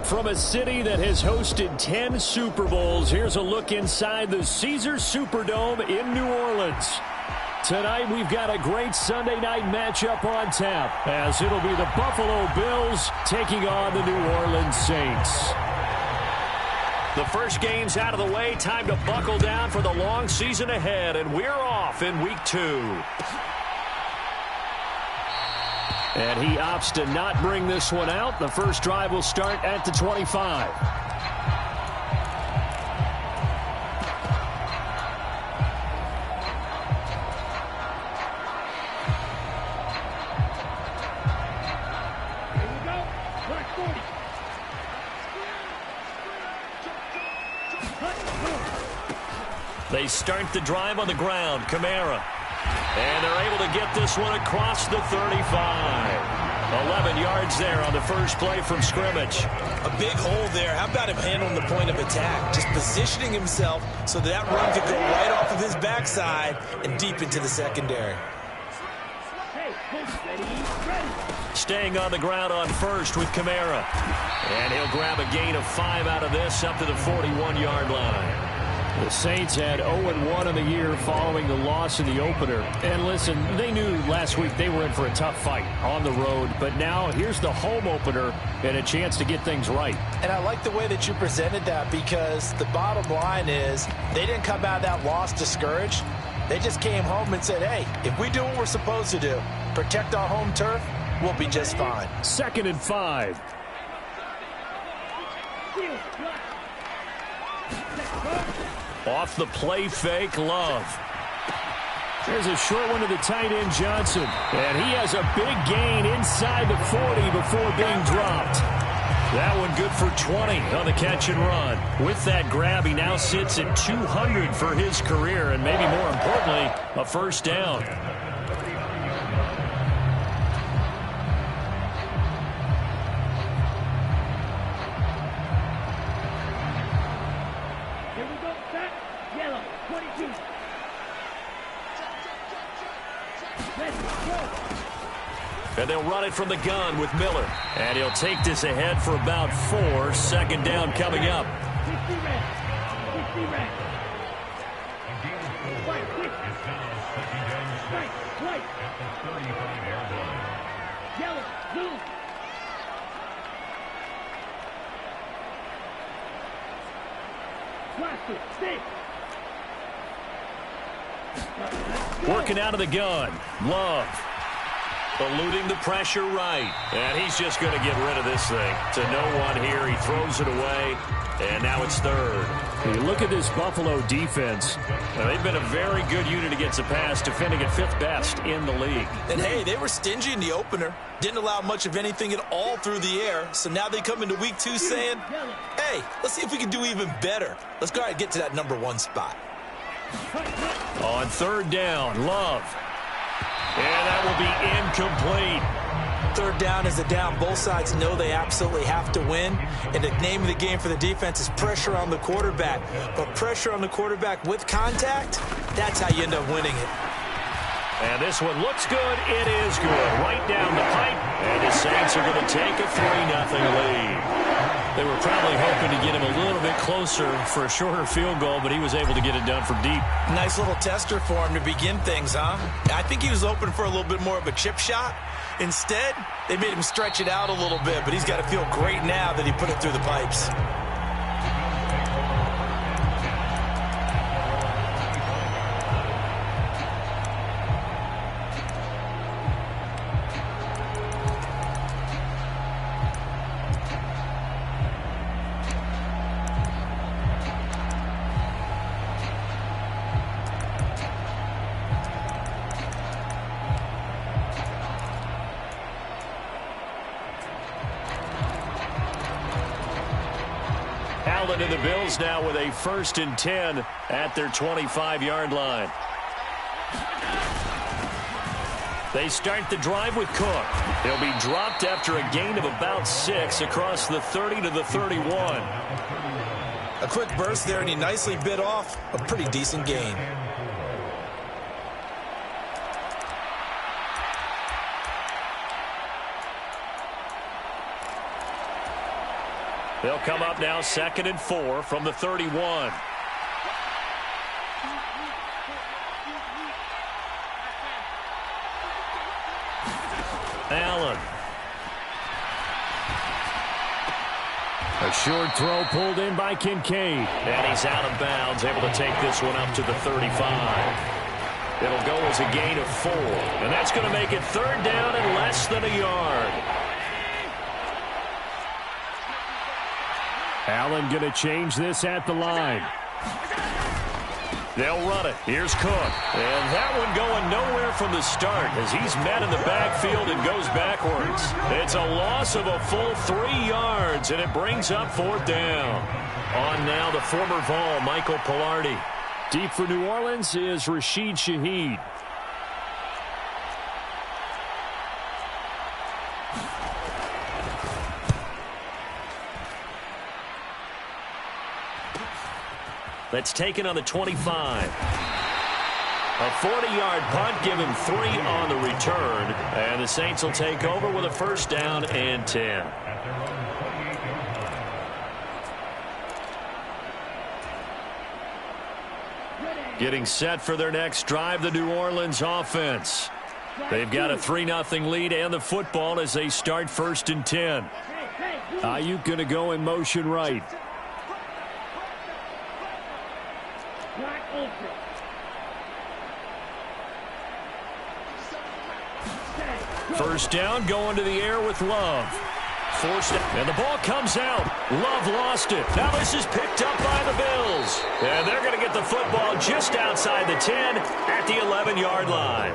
From a city that has hosted 10 Super Bowls, here's a look inside the Caesars Superdome in New Orleans. Tonight, we've got a great Sunday night matchup on tap, as it'll be the Buffalo Bills taking on the New Orleans Saints. The first game's out of the way. Time to buckle down for the long season ahead, and we're off in Week 2. And he opts to not bring this one out. The first drive will start at the 25. They start the drive on the ground. Kamara. And they're able to get this one across the 35. 11 yards there on the first play from scrimmage. A big hole there. How about him handling the point of attack? Just positioning himself so that run could go right off of his backside and deep into the secondary. Staying on the ground on first with Kamara. And he'll grab a gain of 5 out of this up to the 41-yard line. The Saints had 0-1 in the year following the loss in the opener. And listen, they knew last week they were in for a tough fight on the road. But now here's the home opener and a chance to get things right. And I like the way that you presented that, because the bottom line is they didn't come out of that loss discouraged. They just came home and said, hey, if we do what we're supposed to do, protect our home turf, we'll be just fine. 2nd and 5. Off the play fake, Love. There's a short one to the tight end, Johnson. And he has a big gain inside the 40 before being dropped. That one good for 20 on the catch and run. With that grab, he now sits at 200 for his career, and maybe more importantly, a first down. And they'll run it from the gun with Miller. And he'll take this ahead for about 4. 2nd down coming up. Working out of the gun. Love. Eluding the pressure right. And he's just going to get rid of this thing. To no one here. He throws it away. And now it's 3rd. You look at this Buffalo defense. Now, they've been a very good unit against the pass, defending at 5th best in the league. And, hey, they were stingy in the opener. Didn't allow much of anything at all through the air. So now they come into Week 2 saying, hey, let's see if we can do even better. Let's go ahead and get to that number 1 spot. On 3rd down, Love. And that will be incomplete. 3rd down is a down. Both sides know they absolutely have to win. And the name of the game for the defense is pressure on the quarterback. But pressure on the quarterback with contact, that's how you end up winning it. And this one looks good. It is good. Right down the pipe. And the Saints are going to take a 3-0 lead. They were probably hoping to get him a little bit closer for a shorter field goal, but he was able to get it done from deep. Nice little tester for him to begin things, huh? I think he was open for a little bit more of a chip shot. Instead, they made him stretch it out a little bit, but he's got to feel great now that he put it through the pipes. And the Bills now with a 1st and 10 at their 25-yard line. They start the drive with Cook. He'll be dropped after a gain of about 6 across the 30 to the 31. A quick burst there, and he nicely bit off a pretty decent gain. They'll come up now 2nd and 4 from the 31. Allen. A short throw pulled in by Kincaid. And he's out of bounds, able to take this one up to the 35. It'll go as a gain of 4. And that's going to make it 3rd down and less than a yard. Allen going to change this at the line. They'll run it. Here's Cook. And that one going nowhere from the start as he's met in the backfield and goes backwards. It's a loss of a full 3 yards, and it brings up 4th down. On now the former Vol, Michael Pilardi. Deep for New Orleans is Rashid Shaheed. That's taken on the 25. A 40-yard punt, give him 3 on the return. And the Saints will take over with a 1st down and 10. Getting set for their next drive, the New Orleans offense. They've got a 3-0 lead and the football as they start 1st and 10. Ayuk going to go in motion right. First down, going to the air with Love. Forced it, and the ball comes out. Love lost it. Now this is picked up by the Bills. And they're going to get the football just outside the 10 at the 11-yard line.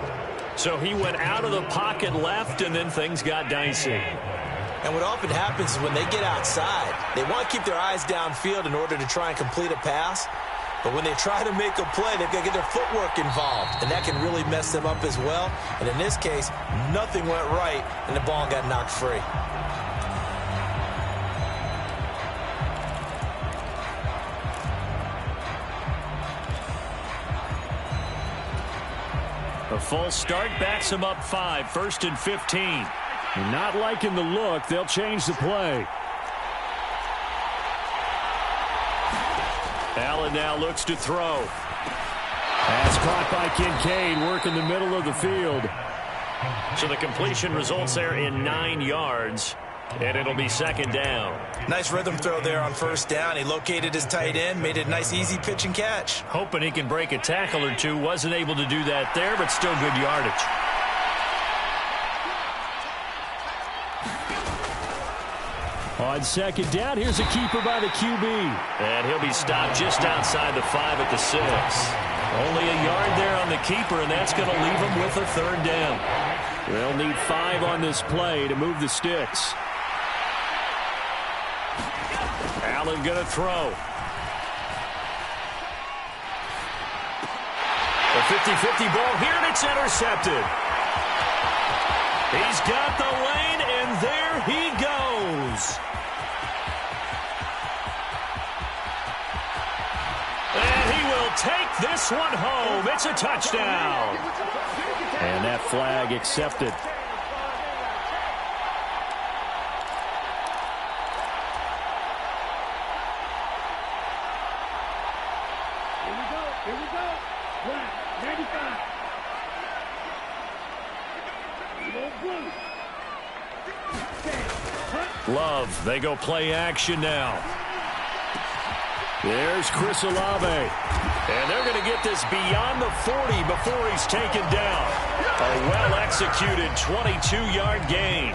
So he went out of the pocket left, and then things got dicey. And what often happens is when they get outside, they want to keep their eyes downfield in order to try and complete a pass. But when they try to make a play, they've got to get their footwork involved. And that can really mess them up as well. And in this case, nothing went right, and the ball got knocked free. A false start backs him up 5, 1st and 15. Not liking the look, they'll change the play. Allen now looks to throw. Pass caught by Kincaid, working the middle of the field. So the completion results there in 9 yards, and it'll be 2nd down. Nice rhythm throw there on 1st down. He located his tight end, made it a nice easy pitch and catch. Hoping he can break a tackle or two. Wasn't able to do that there, but still good yardage. On 2nd down, here's a keeper by the QB. And he'll be stopped just outside the 5 at the 6. Only a yard there on the keeper, and that's going to leave him with a 3rd down. They'll need 5 on this play to move the sticks. Allen going to throw. A 50-50 ball here, and it's intercepted. He's got the lane, and there he goes. And he will take this one home. It's a touchdown. And that flag accepted. Here we go. Flag, 95. Love, they go play action now. There's Chris Olave. And they're going to get this beyond the 40 before he's taken down. A well-executed 22-yard gain.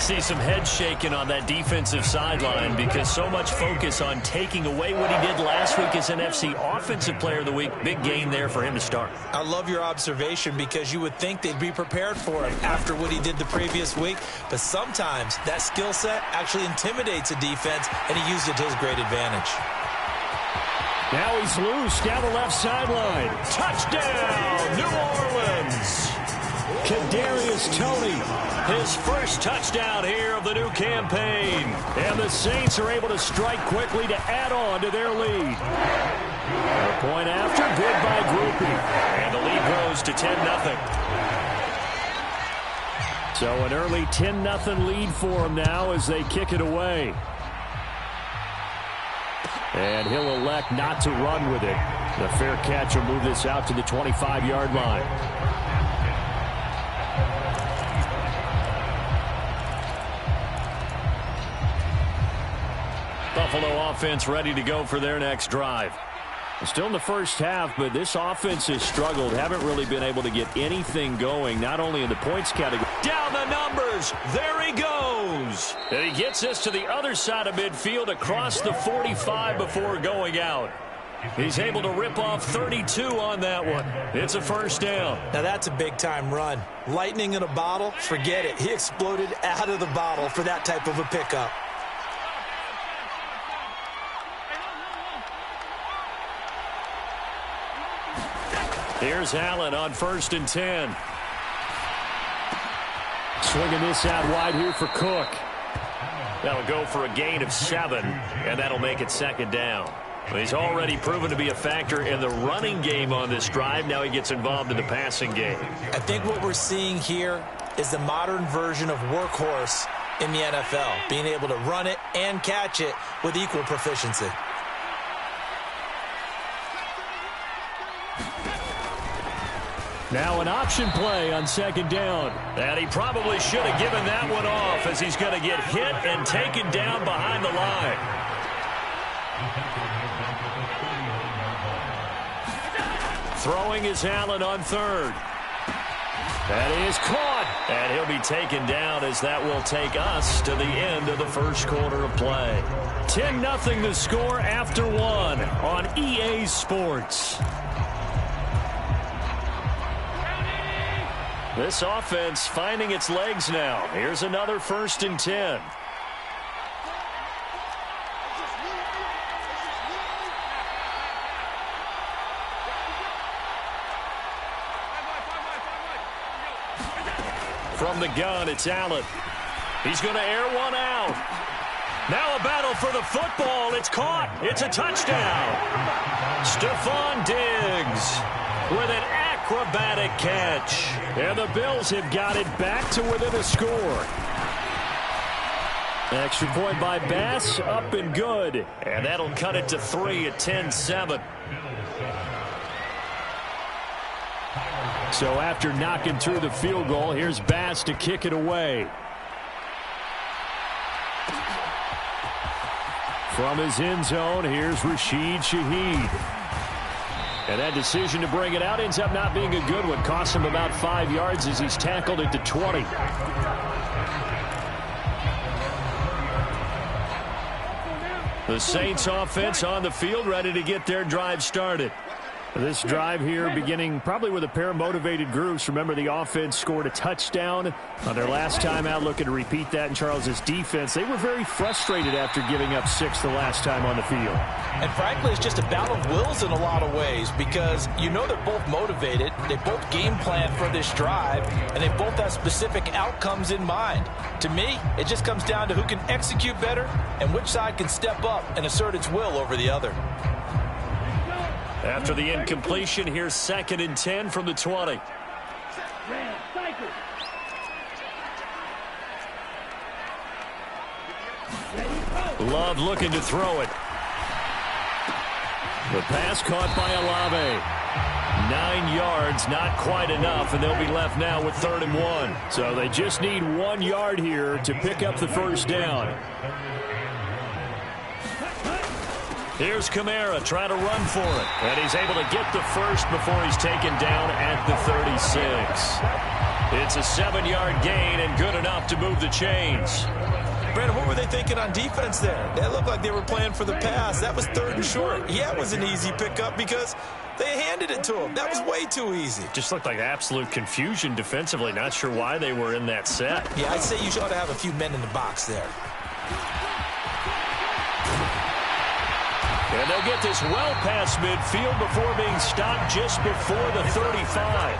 See some head shaking on that defensive sideline because so much focus on taking away what he did last week as NFC Offensive Player of the Week. Big gain there for him to start. I love your observation because you would think they'd be prepared for him after what he did the previous week. But sometimes that skill set actually intimidates a defense, and he used it to his great advantage. Now he's loose down the left sideline. Touchdown, New Orleans. Kadarius Toney, his first touchdown here of the new campaign. And the Saints are able to strike quickly to add on to their lead. A point after, good by Groupie. And the lead grows to 10-0. So an early 10-0 lead for them now as they kick it away. And he'll elect not to run with it. The fair catch will move this out to the 25-yard line. Buffalo offense ready to go for their next drive. Still in the first half, but this offense has struggled. Haven't really been able to get anything going, not only in the points category. Down the numbers. There he goes. And he gets us to the other side of midfield across the 45 before going out. He's able to rip off 32 on that one. It's a first down. Now that's a big-time run. Lightning in a bottle, forget it. He exploded out of the bottle for that type of a pickup. Here's Allen on 1st and 10. Swinging this out wide here for Cook. That'll go for a gain of 7, and that'll make it 2nd down. He's already proven to be a factor in the running game on this drive. Now he gets involved in the passing game. I think what we're seeing here is the modern version of workhorse in the NFL, being able to run it and catch it with equal proficiency. Now an option play on 2nd down. And he probably should have given that one off, as he's going to get hit and taken down behind the line. Throwing is Allen on 3rd. That is caught. And he'll be taken down, as that will take us to the end of the first quarter of play. 10-0 the score after 1 on EA Sports. This offense finding its legs now. Here's another 1st and 10. From the gun, it's Allen. He's going to air one out. Now a battle for the football. It's caught. It's a touchdown. Stephon Diggs with an acrobatic catch. And the Bills have got it back to within a score. Extra point by Bass, up and good. And that'll cut it to 3 at 10-7. So after knocking through the field goal, here's Bass to kick it away. From his end zone, here's Rashid Shaheed. And that decision to bring it out ends up not being a good one. Costs him about 5 yards as he's tackled at the 20. The Saints offense on the field, ready to get their drive started. This drive here beginning probably with a pair of motivated groups. Remember, the offense scored a touchdown on their last time out, looking to repeat that in Charles's defense. They were very frustrated after giving up 6 the last time on the field. And frankly, it's just a battle of wills in a lot of ways, because you know they're both motivated. They both game plan for this drive, and they both have specific outcomes in mind. To me, it just comes down to who can execute better and which side can step up and assert its will over the other. After the incompletion, here's 2nd and 10 from the 20. Love looking to throw it. The pass caught by Olave. 9 yards, not quite enough, and they'll be left now with 3rd and 1. So they just need 1 yard here to pick up the first down. Here's Kamara trying to run for it. And he's able to get the first before he's taken down at the 36. It's a 7-yard gain and good enough to move the chains. Brandon, what were they thinking on defense there? They looked like they were playing for the pass. That was 3rd and short. Yeah, it was an easy pickup because they handed it to him. That was way too easy. Just looked like absolute confusion defensively. Not sure why they were in that set. Yeah, I'd say you ought to have a few men in the box there. And they'll get this well past midfield before being stopped just before the 35.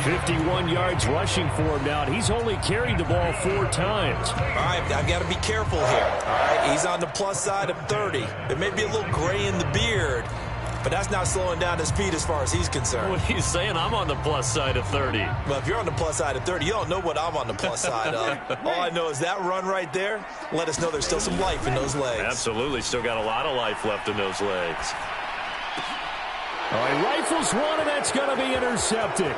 51 yards rushing for him now. He's only carried the ball 4 times. All right, I've got to be careful here. All right, he's on the plus side of 30. There may be a little gray in the beard, but that's not slowing down his speed as far as he's concerned. What are you saying? I'm on the plus side of 30. Well, if you're on the plus side of 30, you don't know what I'm on the plus side of. All I know is that run right there let us know there's still some life in those legs. Absolutely. Still got a lot of life left in those legs. All right, rifles one, and that's going to be intercepted.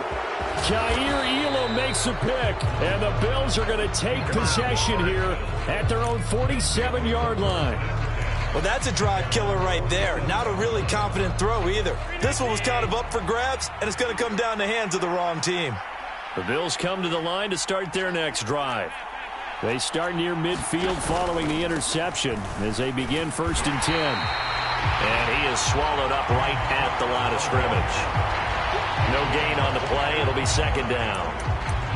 Kaiir Elam makes a pick, and the Bills are going to take possession here at their own 47-yard line. Well, that's a drive killer right there. Not a really confident throw either. This one was kind of up for grabs, and it's going to come down the hands of the wrong team. The Bills come to the line to start their next drive. They start near midfield following the interception as they begin 1st and 10. And he is swallowed up right at the line of scrimmage. No gain on the play. It'll be 2nd down.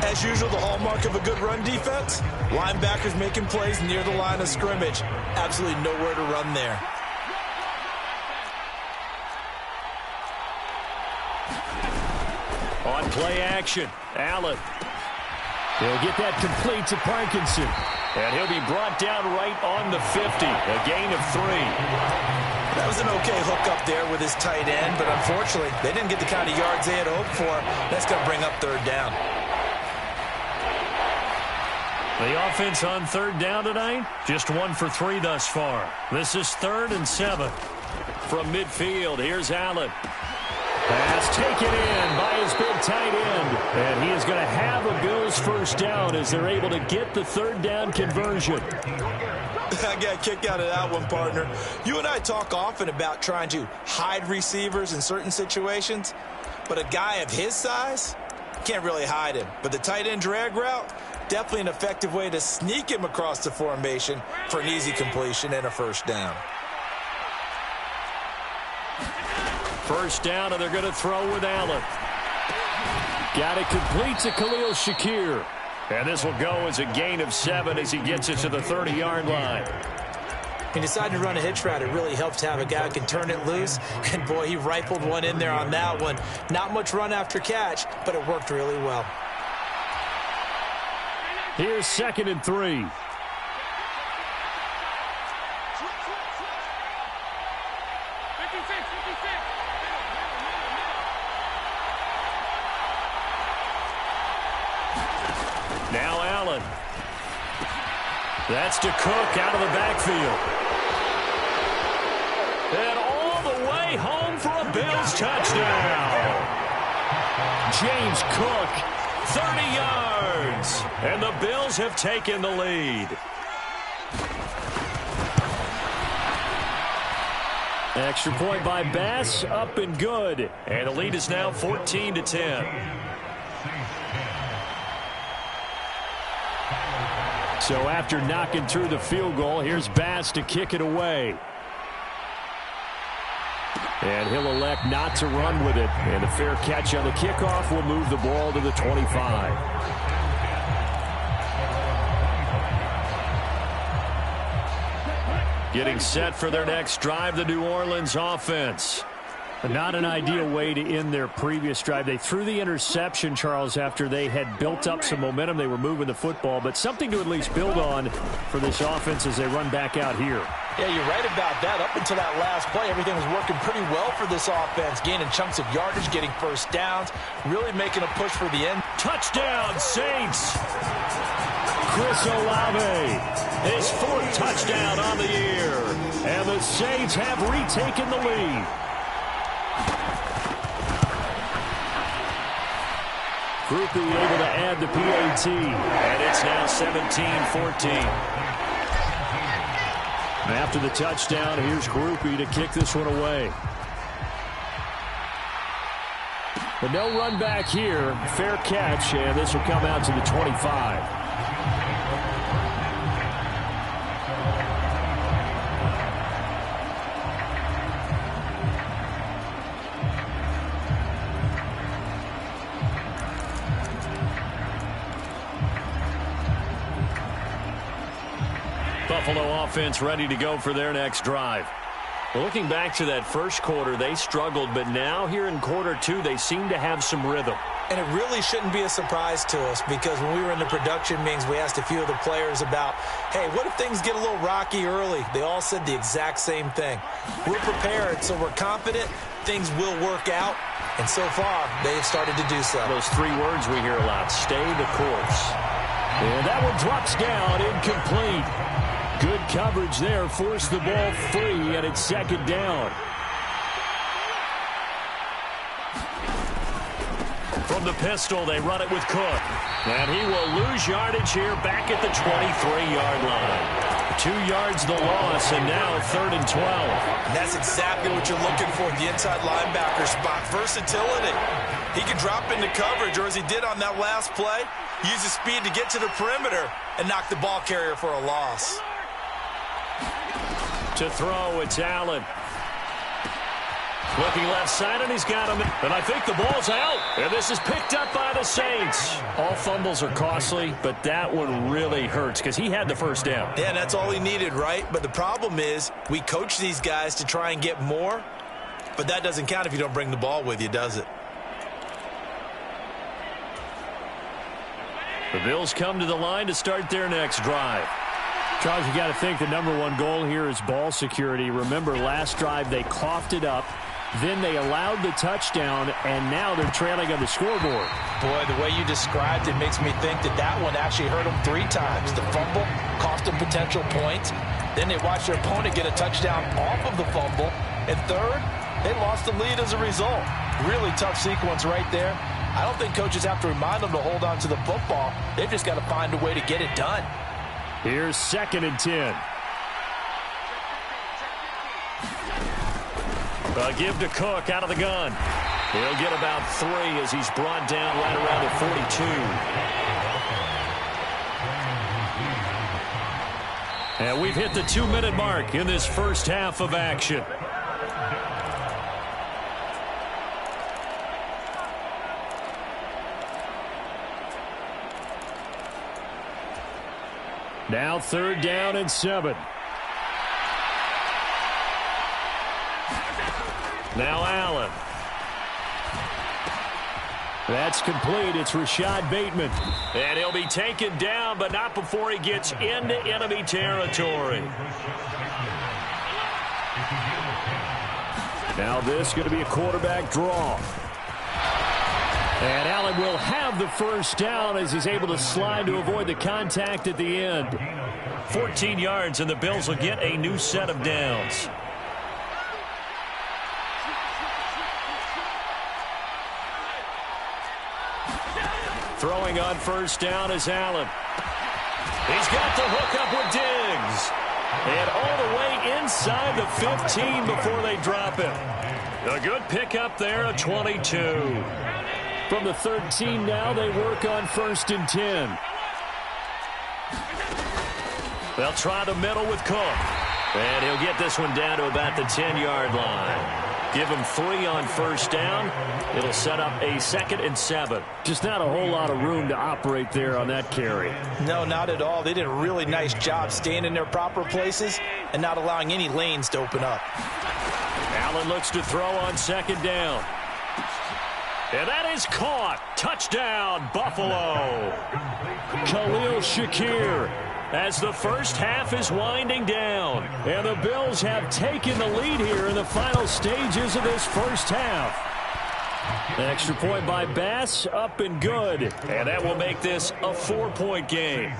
As usual, the hallmark of a good run defense, linebackers making plays near the line of scrimmage. Absolutely nowhere to run there. On play action, Allen. He'll get that complete to Parkinson. And he'll be brought down right on the 50. A gain of 3. That was an okay hook up there with his tight end, but unfortunately, they didn't get the kind of yards they had hoped for. That's going to bring up 3rd down. The offense on 3rd down tonight, just 1 for 3 thus far. This is 3rd and 7. From midfield, here's Allen. Pass taken in by his big tight end. And he is going to have a Bills 1st down as they're able to get the 3rd down conversion. I got a kick out of that one, partner. You and I talk often about trying to hide receivers in certain situations, but a guy of his size can't really hide him. But the tight end drag route, definitely an effective way to sneak him across the formation for an easy completion and a 1st down. 1st down, and they're going to throw with Allen. Got it complete to Khalil Shakir. And this will go as a gain of 7 as he gets it to the 30-yard line. He decided to run a hitch route. It really helps to have a guy who can turn it loose. And, boy, he rifled one in there on that one. Not much run after catch, but it worked really well. Here's 2nd and 3. Now Allen. That's to Cook out of the backfield. And all the way home for a Bills touchdown. James Cook, 30 yards. And the Bills have taken the lead. Extra point by Bass, up and good. And the lead is now 14-10. So after knocking through the field goal, here's Bass to kick it away. And he'll elect not to run with it. And a fair catch on the kickoff will move the ball to the 25. Getting set for their next drive, the New Orleans offense. Not an ideal way to end their previous drive. They threw the interception, Charles, after they had built up some momentum. They were moving the football, but something to at least build on for this offense as they run back out here. Yeah, you're right about that. Up until that last play, everything was working pretty well for this offense, gaining chunks of yardage, getting 1st downs, really making a push for the end. Touchdown, Saints! Chris Olave, his 4th touchdown on the year. And the Saints have retaken the lead. Groupie able to add the PAT. And it's now 17-14. After the touchdown, here's Groupie to kick this one away. But no run back here. Fair catch, and this will come out to the 25. Buffalo offense ready to go for their next drive. Well, looking back to that first quarter, they struggled, but now here in quarter 2, they seem to have some rhythm. And it really shouldn't be a surprise to us because when we were in the production meetings, we asked a few of the players about, hey, what if things get a little rocky early? They all said the exact same thing. We're prepared, so we're confident things will work out, and so far, they have started to do so. Those three words we hear a lot, stay the course. And that one drops down, incomplete. Good coverage there, forced the ball free, and it's second down. From the pistol, they run it with Cook. And he will lose yardage here back at the 23-yard line. 2 yards the loss, and now 3rd and 12. And that's exactly what you're looking for, the inside linebacker spot. Versatility. He can drop into coverage, or as he did on that last play, use his speed to get to the perimeter and knock the ball carrier for a loss. To throw, it's Allen. Looking left side, and he's got him. And I think the ball's out. And this is picked up by the Saints. All fumbles are costly, but that one really hurts because he had the first down. Yeah, that's all he needed, right? But the problem is we coach these guys to try and get more, but that doesn't count if you don't bring the ball with you, does it? The Bills come to the line to start their next drive. Charles, you got to think the #1 goal here is ball security. Remember, last drive they coughed it up. Then they allowed the touchdown, and now they're trailing on the scoreboard. Boy, the way you described it makes me think that that one actually hurt them 3 times. The fumble cost them potential points. Then they watched their opponent get a touchdown off of the fumble. And third, they lost the lead as a result. Really tough sequence right there. I don't think coaches have to remind them to hold on to the football. They've just got to find a way to get it done. Here's 2nd and 10. A give to Cook out of the gun. He'll get about 3 as he's brought down right around the 42. And we've hit the 2-minute mark in this first half of action. Now 3rd down and 7. Now Allen. That's complete. It's Rashad Bateman. And he'll be taken down, but not before he gets into enemy territory. Now this is going to be a quarterback draw. And Allen will have the first down as he's able to slide to avoid the contact at the end. 14 yards, and the Bills will get a new set of downs. Throwing on first down is Allen. He's got the hook up with Diggs. And all the way inside the 15 before they drop him. A good pickup there, a 22. From the 13 now, they work on 1st and 10. They'll try the middle with Cook. And he'll get this one down to about the 10-yard line. Give him 3 on first down. It'll set up a 2nd and 7. Just not a whole lot of room to operate there on that carry. No, not at all. They did a really nice job staying in their proper places and not allowing any lanes to open up. Allen looks to throw on 2nd down. And that is caught. Touchdown, Buffalo. Khalil Shakir as the first half is winding down. And the Bills have taken the lead here in the final stages of this first half. An extra point by Bass, up and good. And that will make this a 4-point game.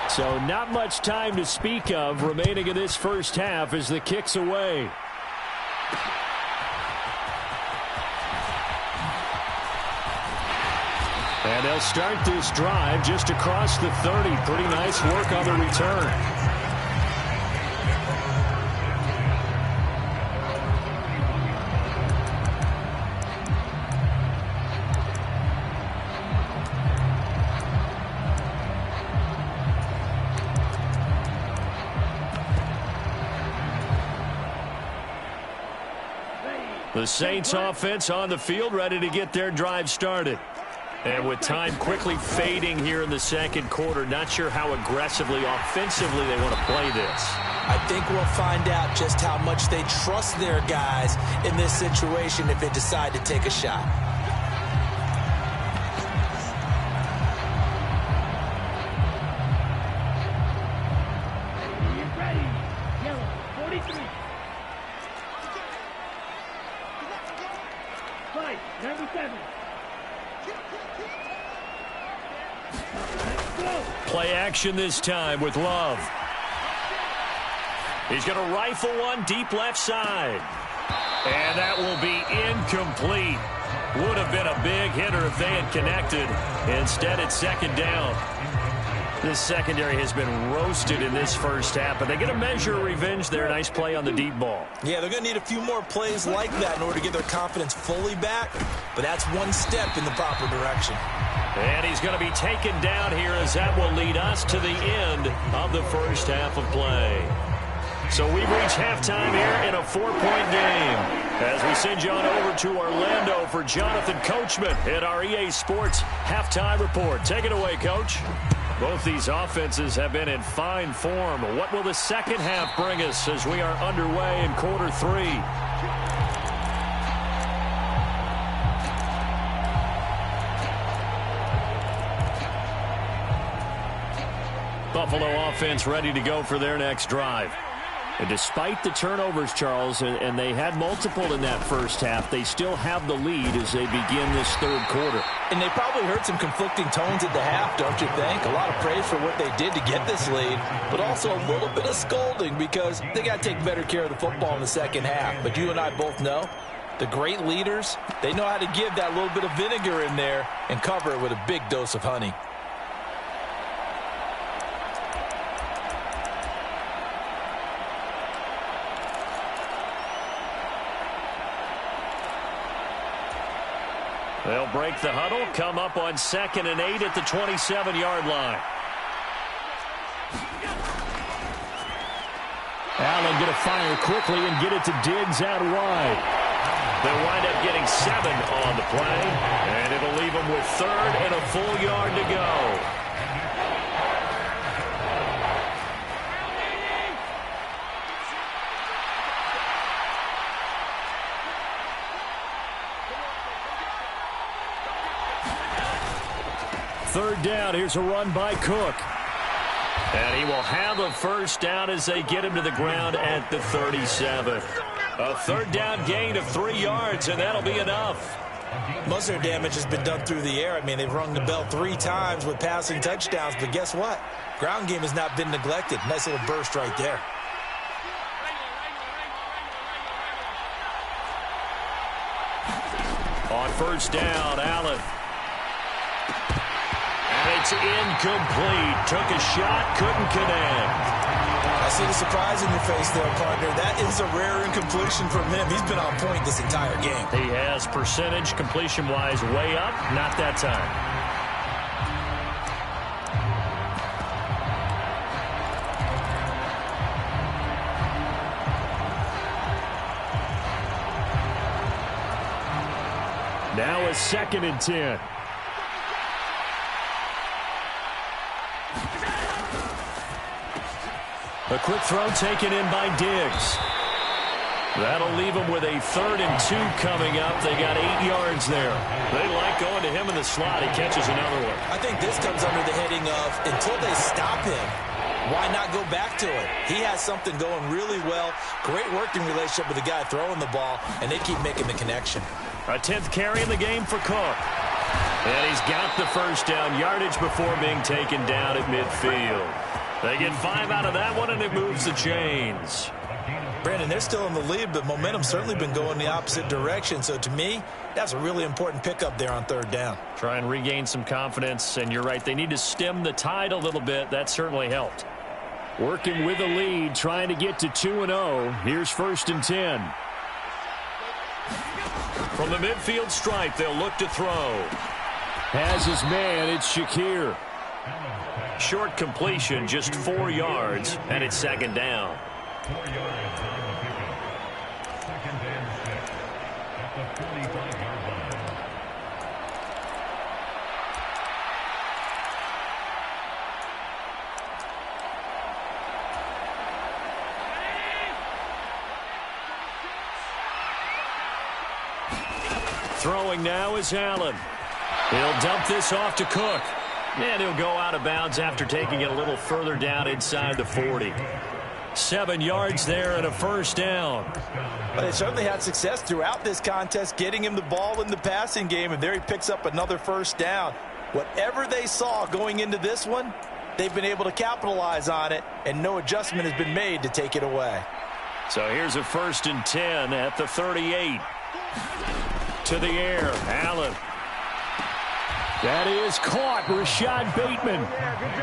So not much time to speak of remaining in this first half as the kick's away. And they'll start this drive just across the 30. Pretty nice work on the return. The Saints offense on the field, ready to get their drive started. And with time quickly fading here in the second quarter, not sure how aggressively, offensively they want to play this. I think we'll find out just how much they trust their guys in this situation if they decide to take a shot. Ready. fight. Number 7. Let's go. Play action this time with Love. He's going to rifle one deep left side. And that will be incomplete. Would have been a big hitter if they had connected. Instead, it's second down. This secondary has been roasted in this first half, but they get a measure of revenge there. Nice play on the deep ball. Yeah, they're going to need a few more plays like that in order to get their confidence fully back, but that's one step in the proper direction. And he's going to be taken down here as that will lead us to the end of the first half of play. So we've reached halftime here in a 4-point game. As we send you on over to Orlando for Jonathan Coachman at our EA Sports Halftime Report. Take it away, Coach. Both these offenses have been in fine form. What will the second half bring us as we are underway in quarter 3? Buffalo offense ready to go for their next drive. And despite the turnovers, Charles, and they had multiple in that first half, they still have the lead as they begin this third quarter. And they probably heard some conflicting tones at the half, don't you think? A lot of praise for what they did to get this lead, but also a little bit of scolding because they got to take better care of the football in the second half. But you and I both know the great leaders, they know how to give that little bit of vinegar in there and cover it with a big dose of honey. They'll break the huddle, come up on 2nd and 8 at the 27-yard line. Allen going to fire quickly and get it to Diggs out wide. They'll wind up getting 7 on the play, and it'll leave them with 3rd and a full yard to go. Third down, here's a run by Cook. And he will have a first down as they get him to the ground at the 37. A third down gain of 3 yards, and that'll be enough. Most of their damage has been done through the air. I mean, they've rung the bell 3 times with passing touchdowns, but guess what? Ground game has not been neglected. Nice little burst right there. On first down, Allen. It's incomplete. Took a shot, couldn't connect. I see the surprise in your face there, partner. That is a rare incompletion from him. He's been on point this entire game. He has percentage completion-wise way up. Not that time. Now a 2nd and 10. A quick throw taken in by Diggs. That'll leave them with a 3rd and 2 coming up. They got 8 yards there. They like going to him in the slot. He catches another one. I think this comes under the heading of until they stop him, why not go back to it? He has something going really well. Great working relationship with the guy throwing the ball, and they keep making the connection. A 10th carry in the game for Cook. And he's got the first down yardage before being taken down at midfield. They get 5 out of that one, and it moves the chains. Brandon, they're still in the lead, but momentum's certainly been going the opposite direction. So to me, that's a really important pickup there on 3rd down. Try and regain some confidence, and you're right. They need to stem the tide a little bit. That certainly helped. Working with a lead, trying to get to 2-0. Here's 1st and 10. From the midfield stripe, they'll look to throw. Has his man, it's Shakir. Short completion, just 4 yards, and it's 2nd down. 4 yards on the pickup. 2nd and 6 at the 45-yard line. Throwing now is Allen. He'll dump this off to Cook. And he'll go out of bounds after taking it a little further down inside the 40. 7 yards there and a first down. But they certainly had success throughout this contest, getting him the ball in the passing game, and there he picks up another first down. Whatever they saw going into this one, they've been able to capitalize on it, and no adjustment has been made to take it away. So here's a 1st and 10 at the 38. To the air, Allen. That is caught, Rashad Bateman.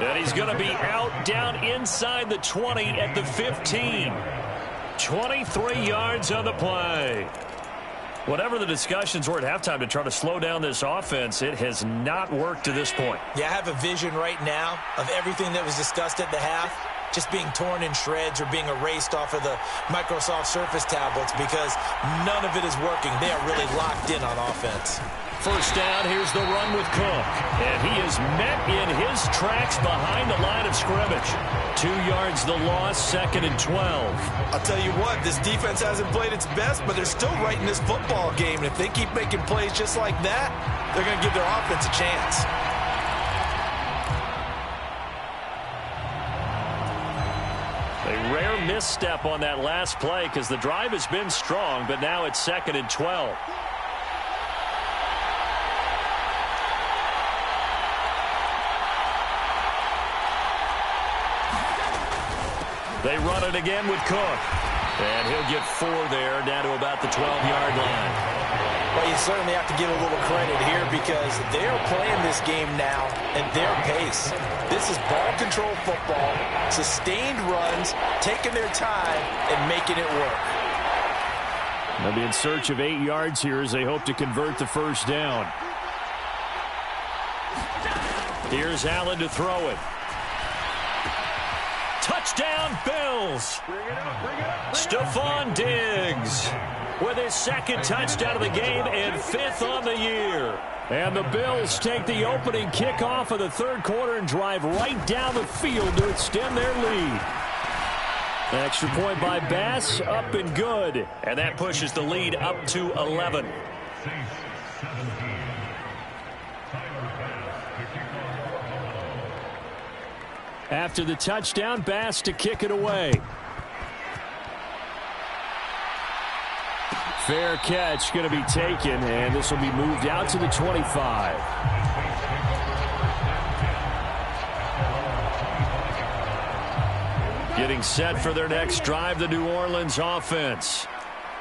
And he's going to be out down inside the 20 at the 15. 23 yards on the play. Whatever the discussions were at halftime to try to slow down this offense, it has not worked to this point. Yeah, I have a vision right now of everything that was discussed at the half just being torn in shreds or being erased off of the Microsoft Surface tablets because none of it is working. They are really locked in on offense. First down, here's the run with Cook. And he is met in his tracks behind the line of scrimmage. 2 yards the loss, 2nd and 12. I'll tell you what, this defense hasn't played its best, but they're still right in this football game. And if they keep making plays just like that, they're going to give their offense a chance. A rare misstep on that last play because the drive has been strong, but now it's 2nd and 12. They run it again with Cook. And he'll get 4 there, down to about the 12-yard line. Well, you certainly have to give a little credit here because they're playing this game now at their pace. This is ball control football, sustained runs, taking their time and making it work. They'll be in search of 8 yards here as they hope to convert the first down. Here's Allen to throw it. Touchdown, Bills. Stephon Diggs with his 2nd touchdown of the game and 5th on the year. And the Bills take the opening kickoff of the 3rd quarter and drive right down the field to extend their lead. An extra point by Bass, up and good. And that pushes the lead up to 11. After the touchdown, Bass to kick it away. Fair catch going to be taken, and this will be moved out to the 25. Getting set for their next drive, the New Orleans offense.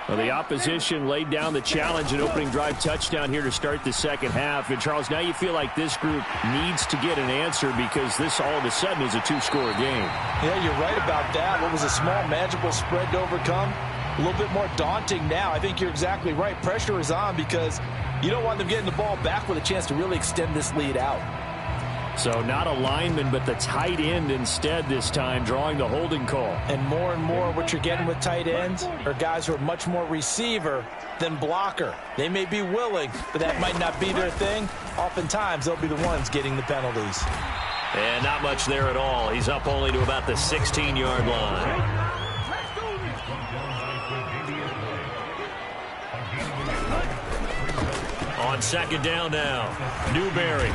Well, the opposition laid down the challenge and opening drive touchdown here to start the second half. And, Charles, now you feel like this group needs to get an answer because this all of a sudden is a 2-score game. Yeah, you're right about that. What was a small, manageable spread to overcome, a little bit more daunting now. I think you're exactly right. Pressure is on because you don't want them getting the ball back with a chance to really extend this lead out. So not a lineman, but the tight end instead this time, drawing the holding call. And more what you're getting with tight ends are guys who are much more receiver than blocker. They may be willing, but that might not be their thing. Oftentimes, they'll be the ones getting the penalties. And not much there at all. He's up only to about the 16-yard line. On 2nd down now, Newberry.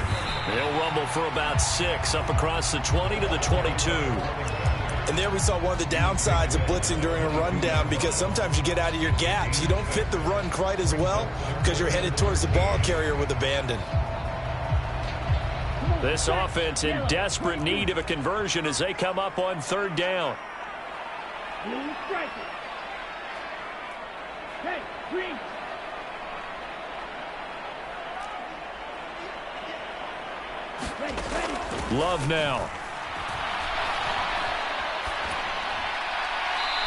They'll rumble for about 6 up across the 20 to the 22. And there we saw one of the downsides of blitzing during a rundown because sometimes you get out of your gaps. You don't fit the run quite as well because you're headed towards the ball carrier with abandon. This offense in desperate need of a conversion as they come up on 3rd down. Hey, green. Love now.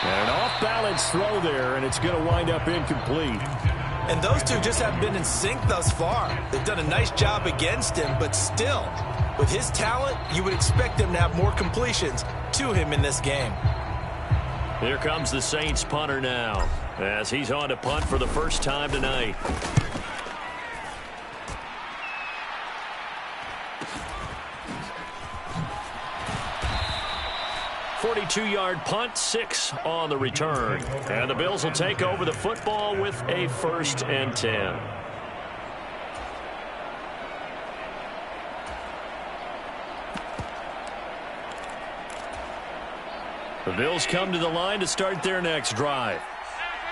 And an off-balance throw there, and it's going to wind up incomplete. And those two just haven't been in sync thus far. They've done a nice job against him, but still, with his talent, you would expect him to have more completions to him in this game. Here comes the Saints punter now, as he's on to punt for the first time tonight. 42-yard punt, 6 on the return. And the Bills will take over the football with a 1st and 10. The Bills come to the line to start their next drive.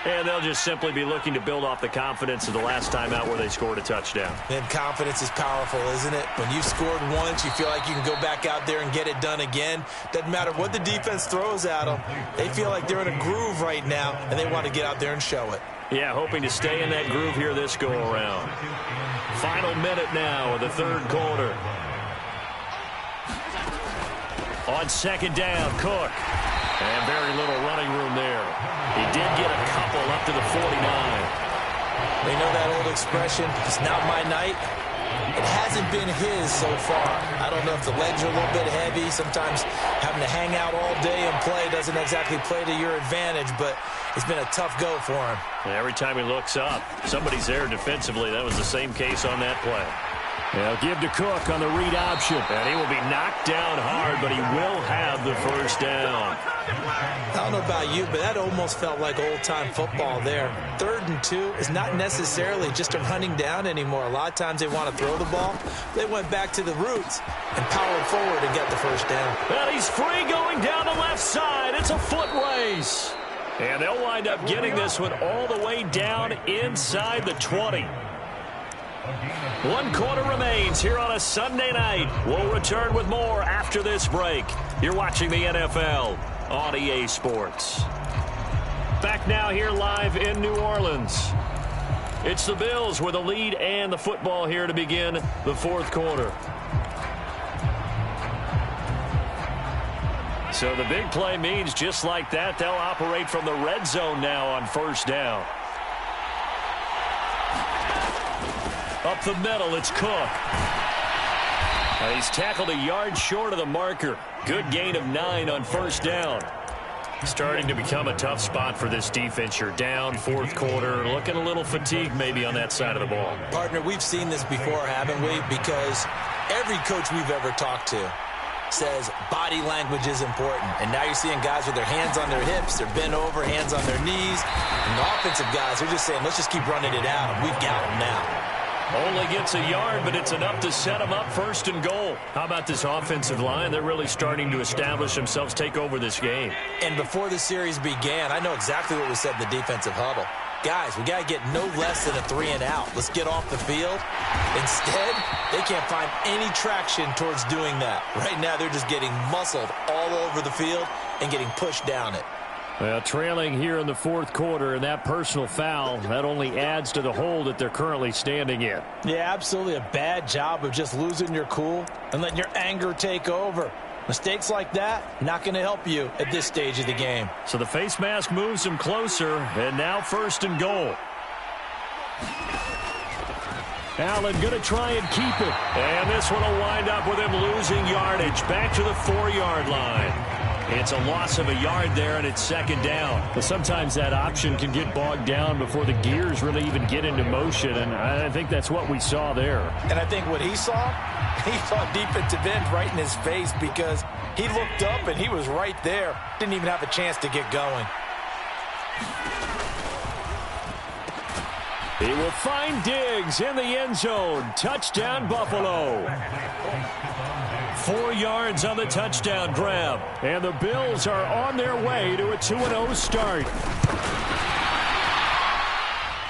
And they'll just simply be looking to build off the confidence of the last time out where they scored a touchdown. And confidence is powerful, isn't it? When you've scored once, you feel like you can go back out there and get it done again. Doesn't matter what the defense throws at them. They feel like they're in a groove right now, and they want to get out there and show it. Yeah, hoping to stay in that groove here this go-around. Final minute now of the third quarter. On second down, Cook. And very little running room there. He did get a couple up to the 49. They know that old expression, it's not my night. It hasn't been his so far. I don't know if the legs are a little bit heavy. Sometimes having to hang out all day and play doesn't exactly play to your advantage, but it's been a tough go for him. And every time he looks up, somebody's there defensively. That was the same case on that play. They'll give to Cook on the read option. And he will be knocked down hard, but he will have the first down. I don't know about you, but that almost felt like old-time football there. 3rd and 2 is not necessarily just a running down anymore. A lot of times they want to throw the ball. They went back to the roots and powered forward and got the first down. And he's free going down the left side. It's a foot race. And they'll wind up getting this one all the way down inside the 20. 1 quarter remains here on a Sunday night. We'll return with more after this break. You're watching the NFL on EA Sports. Back now here live in New Orleans. It's the Bills with the lead and the football here to begin the fourth quarter. So the big play means just like that, they'll operate from the red zone now on first down. Up the middle, it's Cook. He's tackled a yard short of the marker. Good gain of 9 on first down. Starting to become a tough spot for this defense. You're down fourth quarter, looking a little fatigued maybe on that side of the ball. Partner, we've seen this before, haven't we? Because every coach we've ever talked to says body language is important. And now you're seeing guys with their hands on their hips, they're bent over, hands on their knees. And the offensive guys are just saying, let's just keep running it out. We've got them now. Only gets a yard, but it's enough to set them up first and goal. How about this offensive line? They're really starting to establish themselves, take over this game. And before the series began, I know exactly what was said in the defensive huddle. Guys, we got to get no less than a 3-and-out. Let's get off the field. Instead, they can't find any traction towards doing that. Right now, they're just getting muscled all over the field and getting pushed down it. Well, trailing here in the fourth quarter, and that personal foul, that only adds to the hole that they're currently standing in. Yeah, absolutely a bad job of just losing your cool and letting your anger take over. Mistakes like that, not going to help you at this stage of the game. So the face mask moves him closer, and now first and goal. Allen going to try and keep it. And this one will wind up with him losing yardage. Back to the 4-yard line. It's a loss of a yard there, and it's second down. But sometimes that option can get bogged down before the gears really even get into motion, and I think that's what we saw there. And I think what he saw defensive end right in his face because he looked up and he was right there. Didn't even have a chance to get going. He will find Diggs in the end zone. Touchdown, Buffalo. 4 yards on the touchdown grab. And the Bills are on their way to a 2-0 start.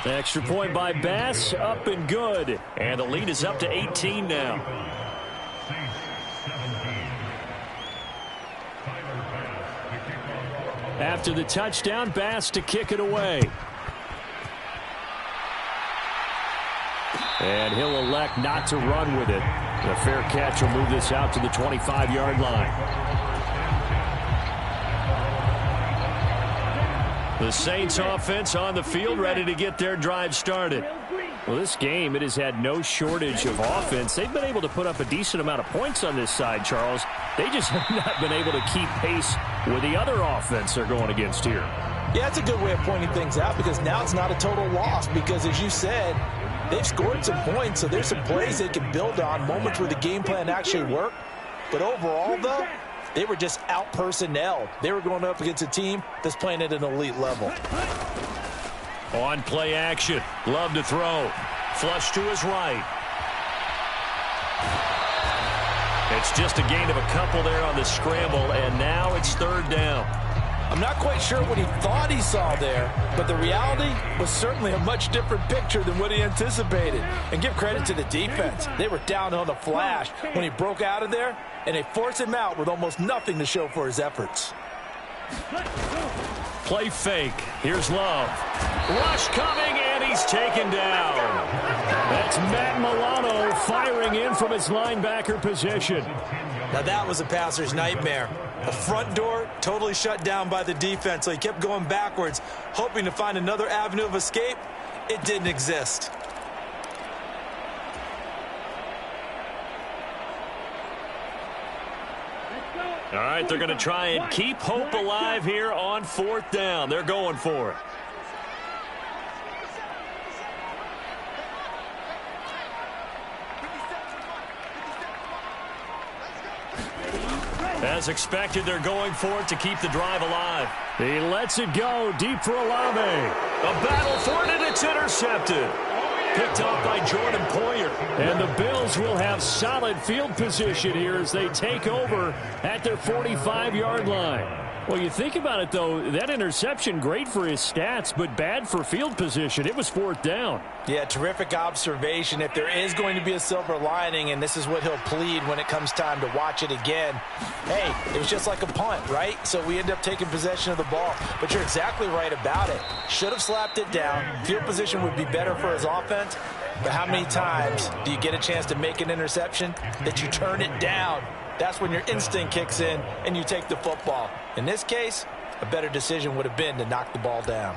The extra point by Bass, up and good. And the lead is up to 18 now. After the touchdown, Bass to kick it away. And he'll elect not to run with it. The fair catch will move this out to the 25-yard line. The Saints offense on the field, ready to get their drive started. Well, this game, it has had no shortage of offense. They've been able to put up a decent amount of points on this side, Charles. They just have not been able to keep pace with the other offense they're going against here. Yeah, that's a good way of pointing things out because now it's not a total loss because, as you said, they've scored some points, so there's some plays they can build on, moments where the game plan actually worked. But overall, though, they were just out-personnelled. They were going up against a team that's playing at an elite level. On play action, Love to throw. Flush to his right. It's just a gain of a couple there on the scramble, and now it's third down. I'm not quite sure what he thought he saw there, but the reality was certainly a much different picture than what he anticipated. And give credit to the defense. They were down on the flash when he broke out of there, and they forced him out with almost nothing to show for his efforts. Play fake. Here's Love. Rush coming, and he's taken down. That's Matt Milano firing in from his linebacker position. Now that was a passer's nightmare. The front door totally shut down by the defense, so he kept going backwards, hoping to find another avenue of escape. It didn't exist. All right, they're going to try and keep hope alive here on 4th down. They're going for it. As expected, they're going for it to keep the drive alive. He lets it go deep for Olave. A battle for it, and it's intercepted. Picked up by Jordan Poyer. And the Bills will have solid field position here as they take over at their 45-yard line. Well, you think about it, though, that interception, great for his stats, but bad for field position. It was 4th down. Yeah, terrific observation. If there is going to be a silver lining, and this is what he'll plead when it comes time to watch it again, hey, it was just like a punt, right? So we end up taking possession of the ball. But you're exactly right about it. Should have slapped it down. Field position would be better for his offense. But how many times do you get a chance to make an interception that you turn it down? That's when your instinct kicks in and you take the football. In this case, a better decision would have been to knock the ball down.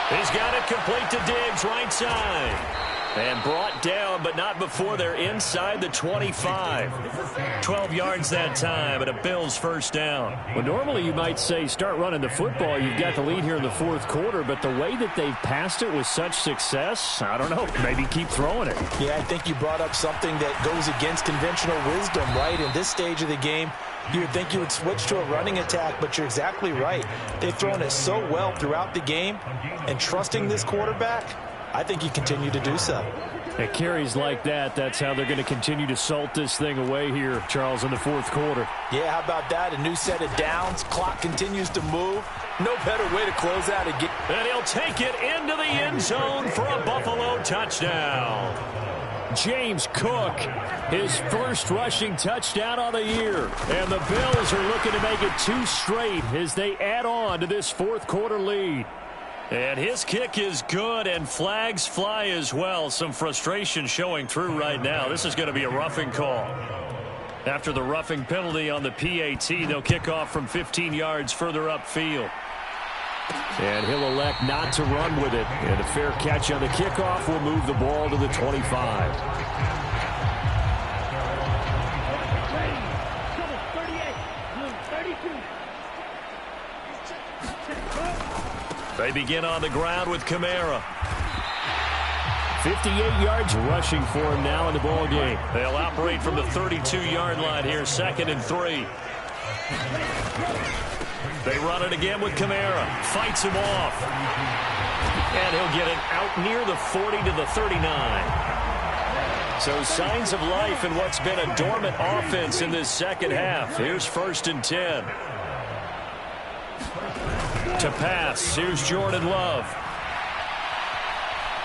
He's got it complete to Diggs, right side. And brought down, but not before they're inside the 25. 12 yards that time, and a Bills first down. Well, normally you might say start running the football. You've got the lead here in the 4th quarter, but the way that they've passed it with such success, I don't know, maybe keep throwing it. Yeah, I think you brought up something that goes against conventional wisdom, right? In this stage of the game, you would think you would switch to a running attack, but you're exactly right. They've thrown it so well throughout the game, and trusting this quarterback, I think you continue to do so. At carries like that, that's how they're going to continue to salt this thing away here, Charles, in the 4th quarter. Yeah, how about that? A new set of downs. Clock continues to move. No better way to close out a game. And he'll take it into the end zone for a Buffalo touchdown. James Cook, his first rushing touchdown of the year. And the Bills are looking to make it 2 straight as they add on to this 4th quarter lead. And his kick is good, and flags fly as well. Some frustration showing through right now. This is going to be a roughing call. After the roughing penalty on the PAT, they'll kick off from 15 yards further upfield. And he'll elect not to run with it. And a fair catch on the kickoff will move the ball to the 25. They begin on the ground with Kamara. 58 yards rushing for him now in the ball game. They'll operate from the 32-yard line here, 2nd and 3. They run it again with Kamara. Fights him off. And he'll get it out near the 40 to the 39. So signs of life in what's been a dormant offense in this second half. Here's 1st and 10. To pass, here's Jordan Love.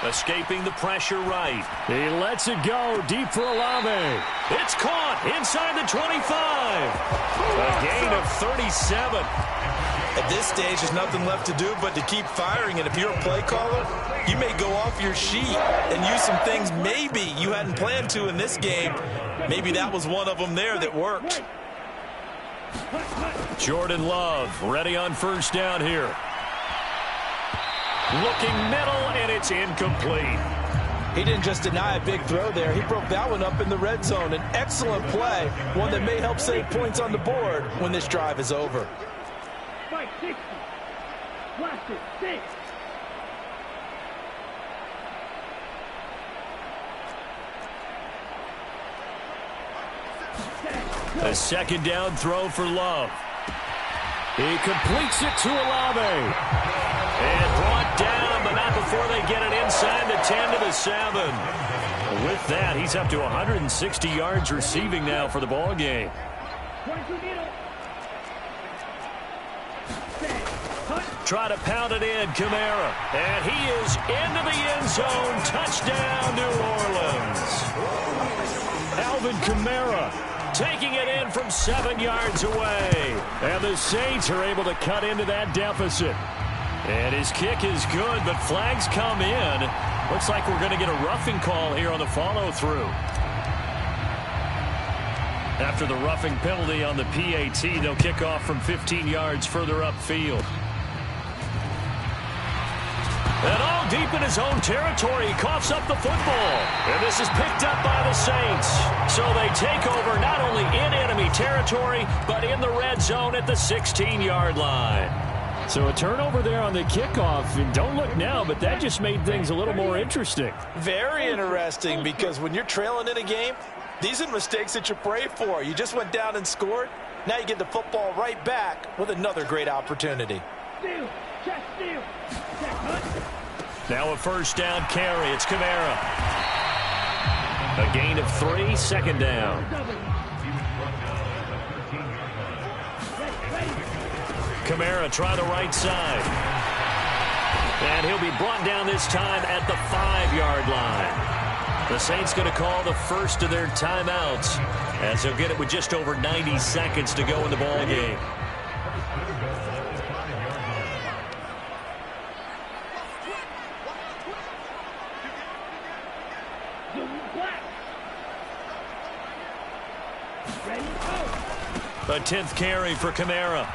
Escaping the pressure right. He lets it go deep for Olave. It's caught inside the 25. A gain of 37. At this stage, there's nothing left to do but to keep firing. And if you're a play caller, you may go off your sheet and use some things maybe you hadn't planned to in this game. Maybe that was one of them there that worked. Jordan Love ready on 1st down here. Looking middle, and it's incomplete. He didn't just deny a big throw there. He broke that one up in the red zone. An excellent play, one that may help save points on the board when this drive is over. Fight 60. Watch it. 6. A 2nd down throw for Love. He completes it to Olave. And brought down before they get it inside the 10 to the 7. With that, he's up to 160 yards receiving now for the ball game. Try to pound it in, Kamara. And he is into the end zone. Touchdown, New Orleans. Alvin Kamara taking it in from 7 yards away. And the Saints are able to cut into that deficit. And his kick is good, but flags come in. Looks like we're going to get a roughing call here on the follow-through. After the roughing penalty on the PAT, they'll kick off from 15 yards further upfield. And all deep in his own territory, he coughs up the football. And this is picked up by the Saints. So they take over not only in enemy territory, but in the red zone at the 16-yard line. So a turnover there on the kickoff. And don't look now, but that just made things a little more interesting. Very interesting, because when you're trailing in a game, these are mistakes that you pray for. You just went down and scored. Now you get the football right back with another great opportunity. Steal. Check steal. Check hunt. Now a first down carry. It's Kamara. A gain of 3, second down. Kamara try the right side. And he'll be brought down this time at the 5-yard line. The Saints going to call the first of their timeouts as they'll get it with just over 90 seconds to go in the ball game. A 10th carry for Kamara.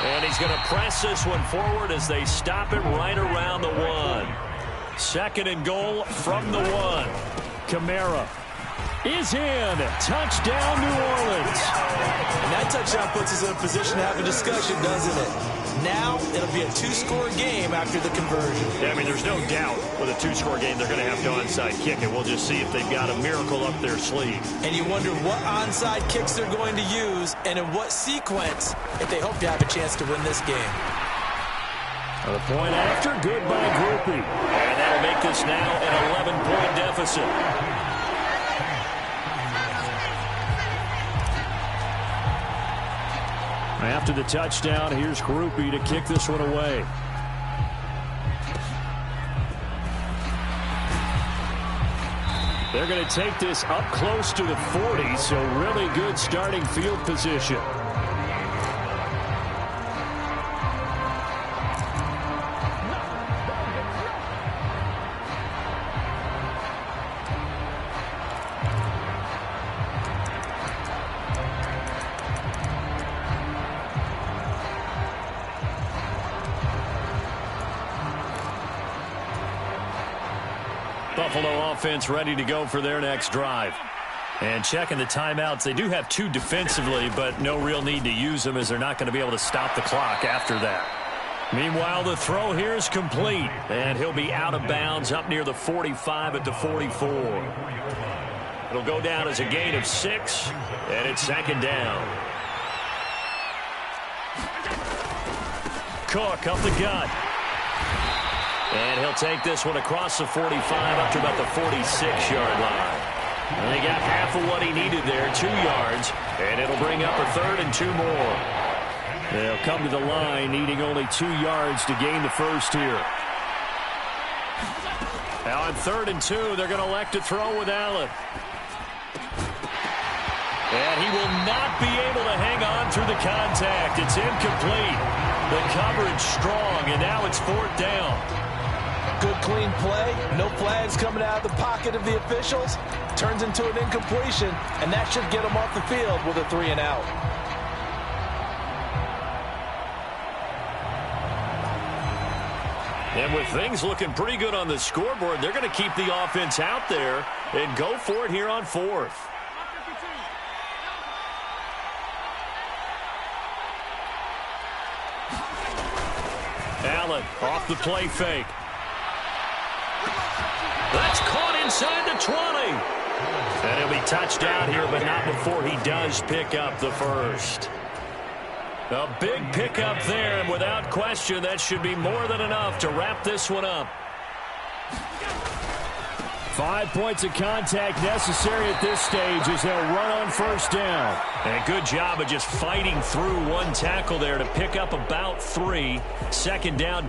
And he's going to press this one forward as they stop it right around the 1. Second and goal from the 1. Kamara is in. Touchdown, New Orleans. And that touchdown puts us in a position to have a discussion, doesn't it? Now it'll be a 2-score game after the conversion. Yeah, I mean, there's no doubt with a 2-score game they're going to have to onside kick it. We'll just see if they've got a miracle up their sleeve. And you wonder what onside kicks they're going to use and in what sequence if they hope to have a chance to win this game. The point after, good by Groupie. And that'll make this now an 11-point deficit. After the touchdown, here's Groupie to kick this one away. They're going to take this up close to the 40, so really good starting field position. Buffalo offense ready to go for their next drive. And checking the timeouts, they do have 2 defensively, but no real need to use them as they're not going to be able to stop the clock after that. Meanwhile, the throw here is complete, and he'll be out of bounds up near the 45 at the 44. It'll go down as a gain of 6, and it's second down. Cook up the gut. And he'll take this one across the 45 up to about the 46-yard line. And they got half of what he needed there, 2 yards, and it'll bring up a 3rd and 2 more. They'll come to the line needing only 2 yards to gain the first here. Now on 3rd and 2, they're going to elect to throw with Allen. And he will not be able to hang on through the contact. It's incomplete. The coverage strong, and now it's 4th down. Good clean play. No flags coming out of the pocket of the officials. Turns into an incompletion, and that should get them off the field with a 3-and-out. And with things looking pretty good on the scoreboard, they're going to keep the offense out there and go for it here on 4th. Allen off the play fake. That's caught inside the 20. And he'll be touched down here, but not before he does pick up the first. A big pickup there, and without question, that should be more than enough to wrap this one up. 5 points of contact necessary at this stage as they'll run on first down. And a good job of just fighting through one tackle there to pick up about 3. Second down.